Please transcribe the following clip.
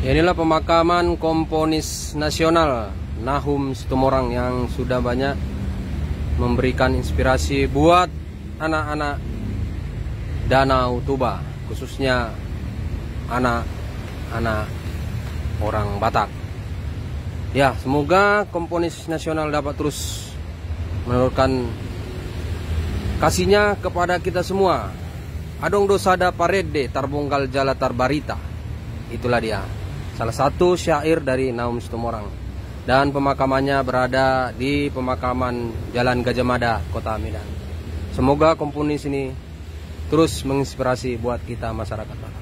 Inilah pemakaman komponis nasional Nahum Situmorang yang sudah banyak memberikan inspirasi buat anak-anak Danau Toba, khususnya anak-anak orang Batak. Ya, semoga komponis nasional dapat terus menurunkan kasihnya kepada kita semua. Adong dosada parede tarbunggal jala tarbarita. Itulah dia, salah satu syair dari Nahum Situmorang. Dan pemakamannya berada di pemakaman Jalan Gajah Mada, Kota Medan. Semoga komponis ini terus menginspirasi buat kita masyarakat.